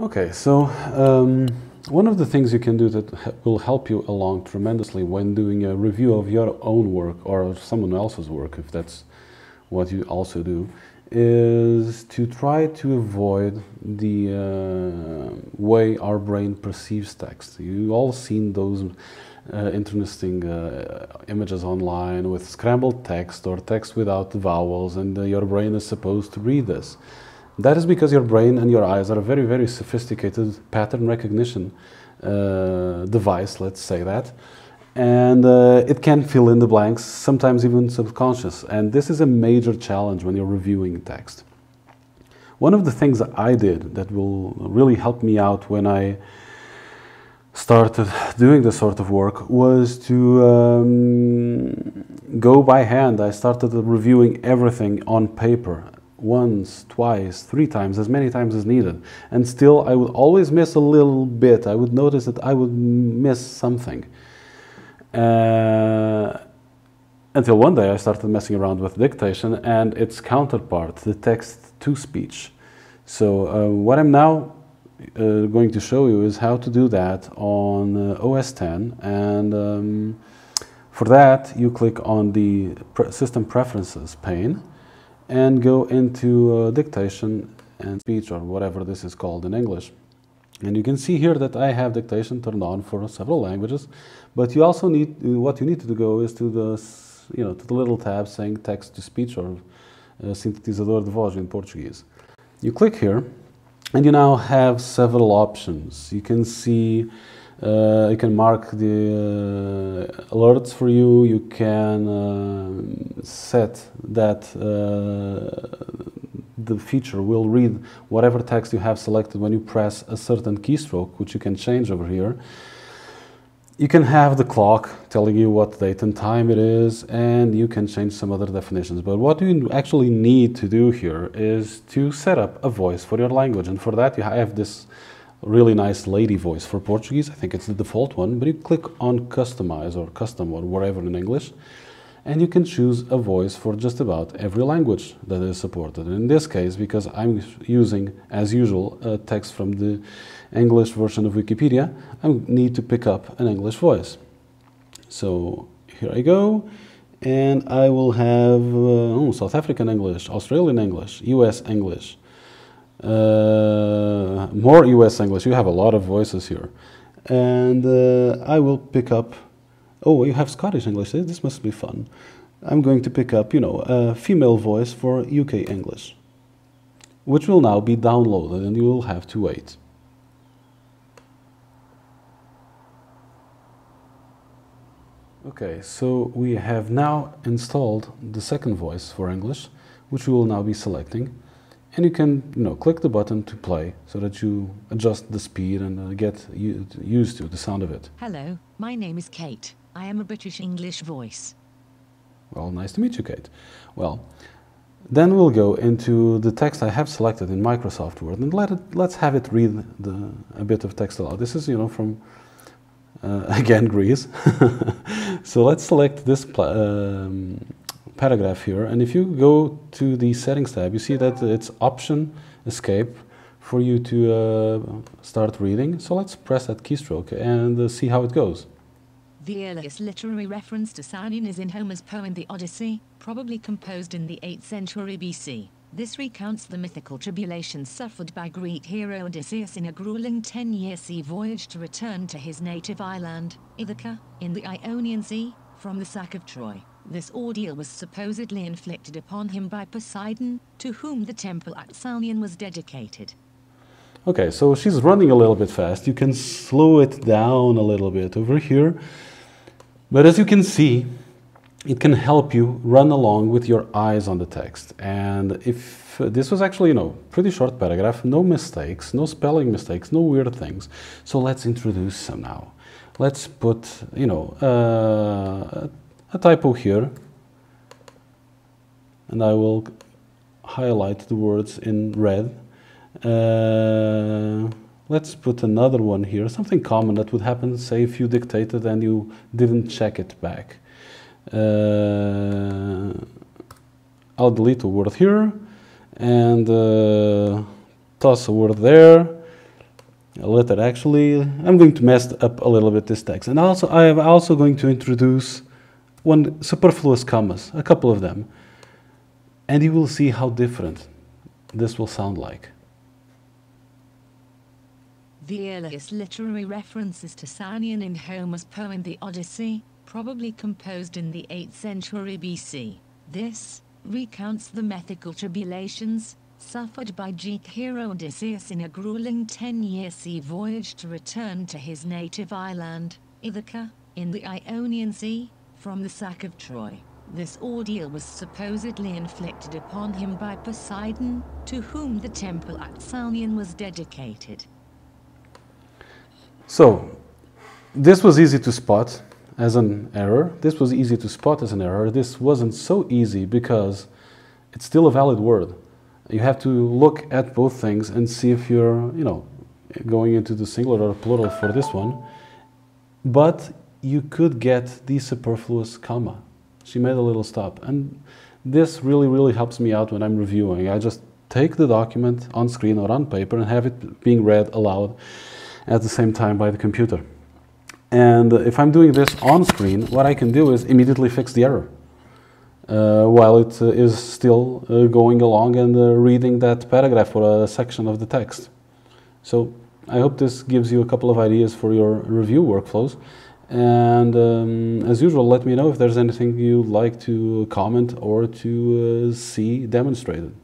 Okay, so one of the things you can do that will help you along tremendously when doing a review of your own work or of someone else's work, if that's what you also do, is to try to avoid the way our brain perceives text. You all seen those interesting images online with scrambled text or text without vowels, and your brain is supposed to read this. That is because your brain and your eyes are a very, very sophisticated pattern recognition device, let's say that. And it can fill in the blanks, sometimes even subconscious. And this is a major challenge when you're reviewing text. One of the things that I did that will really help me out when I started doing this sort of work was to go by hand. I started reviewing everything on paper once, twice, 3 times, as many times as needed. And still, I would always miss a little bit. I would notice that I would miss something. Until one day I started messing around with dictation and its counterpart, the text-to-speech. So what I'm now going to show you is how to do that on OS X, and for that you click on the System Preferences pane and go into dictation and speech, or whatever this is called in English. And you can see here that I have dictation turned on for several languages, but you also need, what you need to go is to the, to the little tab saying text to speech or sintetizador de voz in Portuguese. You click here, and you now have several options. You can see, you can mark the alerts for you. You can set that the feature will read whatever text you have selected when you press a certain keystroke, which you can change over here. You can have the clock telling you what date and time it is, and you can change some other definitions. But what you actually need to do here is to set up a voice for your language. And for that, you have this really nice lady voice for Portuguese. I think it's the default one, but you click on Customize or Custom or wherever in English, and you can choose a voice for just about every language that is supported. In this case, because I'm using, as usual, a text from the English version of Wikipedia, I need to pick up an English voice. So here I go, and I will have South African English, Australian English, US English, more US English. You have a lot of voices here. And I will pick up, oh, you have Scottish English. This must be fun. I'm going to pick up, a female voice for UK English, which will now be downloaded, and you will have to wait. Okay, so we have now installed the second voice for English, which we will now be selecting. And you can, click the button to play so that you adjust the speed and get used to the sound of it. Hello, my name is Kate. I am a British English voice. Well, nice to meet you, Kate. Well, then we'll go into the text I have selected in Microsoft Word, and let's have it read a bit of text aloud. This is, from, again, Greece. So let's select this paragraph here, and if you go to the Settings tab, you see that it's Option Escape for you to start reading. So let's press that keystroke and see how it goes. The earliest literary reference to Sirene is in Homer's poem The Odyssey, probably composed in the 8th century BC. This recounts the mythical tribulations suffered by Greek hero Odysseus in a grueling 10-year sea voyage to return to his native island, Ithaca, in the Ionian Sea, from the sack of Troy. This ordeal was supposedly inflicted upon him by Poseidon, to whom the temple at Salion was dedicated. Okay, so she's running a little bit fast. You can slow it down a little bit over here. But as you can see, it can help you run along with your eyes on the text. And if this was actually, pretty short paragraph, no mistakes, no spelling mistakes, no weird things. So let's introduce some now. Let's put, a typo here. And I will highlight the words in red. Let's put another one here, something common that would happen, say if you dictated and you didn't check it back. I'll delete a word here and toss a word there. a letter. Actually, I'm going to mess up a little bit this text. And also, I am also going to introduce one superfluous commas, a couple of them. And you will see how different this will sound like. The earliest literary references to Sanion in Homer's poem The Odyssey, probably composed in the 8th century BC. This recounts the mythical tribulations suffered by Greek hero Odysseus in a grueling 10-year sea voyage to return to his native island, Ithaca, in the Ionian Sea, from the sack of Troy. This ordeal was supposedly inflicted upon him by Poseidon, to whom the temple at Sanion was dedicated. So, this was easy to spot as an error. This was easy to spot as an error. This wasn't so easy because it's still a valid word. You have to look at both things and see if you're, going into the singular or plural for this one. But you could get the superfluous comma. She made a little stop. And this really, really helps me out when I'm reviewing. I just take the document on screen or on paper and have it being read aloud at the same time by the computer. And if I'm doing this on screen, what I can do is immediately fix the error while it is still going along and reading that paragraph or a section of the text. So I hope this gives you a couple of ideas for your review workflows. And as usual, let me know if there's anything you'd like to comment or to see demonstrated.